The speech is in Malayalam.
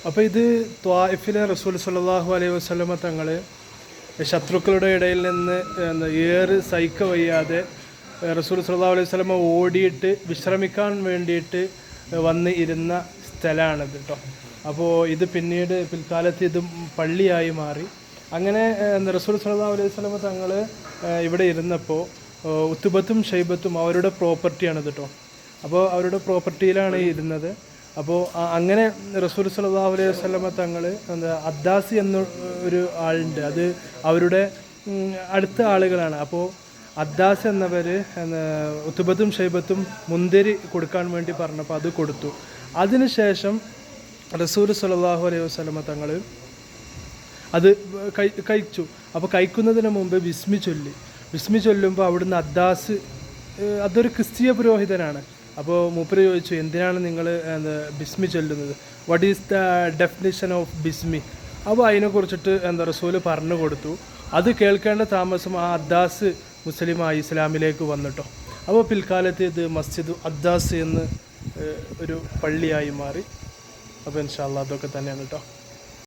അപ്പോൾ ഇത് ത്വായിഫിലെ റസൂൽ സല്ലല്ലാഹു അലൈഹി വസല്ലമ തങ്ങൾ ശത്രുക്കളുടെ ഇടയിൽ നിന്ന് ഏറ് സഹിക്ക വയ്യാതെ റസൂൽ സല്ലല്ലാഹു അലൈഹി വസല്ലമ ഓടിയിട്ട് വിശ്രമിക്കാൻ വേണ്ടിയിട്ട് വന്ന് ഇരുന്ന സ്ഥലമാണിത് കേട്ടോ. അപ്പോൾ ഇത് പിന്നീട് പിൽക്കാലത്ത് ഇത് പള്ളിയായി മാറി. അങ്ങനെ റസൂൽ സല്ലല്ലാഹു അലൈഹി വസല്ലമ തങ്ങൾ ഇവിടെ ഇരുന്നപ്പോൾ ഉത്തുബത്തും ഷൈബത്തും അവരുടെ പ്രോപ്പർട്ടിയാണിത് കേട്ടോ. അപ്പോൾ അവരുടെ പ്രോപ്പർട്ടിയിലാണ് ഇരുന്നത്. അപ്പോൾ അങ്ങനെ റസൂൽ സല്ലല്ലാഹു അലൈഹി വസല്ലമ തങ്ങൾ അദ്ദാസി എന്ന ഒരു ആളുണ്ട്, അത് അവരുടെ അടുത്ത ആളുകളാണ്. അപ്പോൾ അദ്ദാസ് എന്നവർ ഉത്തുബത്തും ഷൈബത്തും മുന്തിരി കൊടുക്കാൻ വേണ്ടി പറഞ്ഞപ്പോൾ അത് കൊടുത്തു. അതിനുശേഷം റസൂൽ സല്ലല്ലാഹു അലൈഹി വസല്ലമ തങ്ങൾ അത് കഴിച്ചു. അപ്പോൾ കഴിക്കുന്നതിന് മുമ്പ് ബിസ്മി ചൊല്ലുമ്പോൾ അവിടുന്ന് അദ്ദാസ്, അതൊരു ക്രിസ്തീയ പുരോഹിതനാണ്. അപ്പോൾ മൂപ്പര് ചോദിച്ചു, എന്തിനാണ് നിങ്ങൾ ബിസ്മി ചൊല്ലുന്നത്, what is the definition of ബിസ്മി? അപ്പോൾ അതിനെക്കുറിച്ചിട്ട് റസൂല് പറഞ്ഞു കൊടുത്തു. അത് കേൾക്കേണ്ട താമസം ആ അദ്ദാസ് മുസ്ലിമായി ഇസ്ലാമിലേക്ക് വന്നിട്ടോ. അപ്പോൾ പിൽക്കാലത്ത് ഇത് മസ്ജിദ് അദ്ദാസ് എന്ന് ഒരു പള്ളിയായി മാറി. അപ്പോൾ ഇൻഷാ അല്ലാഹ് അതൊക്കെ തന്നെയാണ് കേട്ടോ.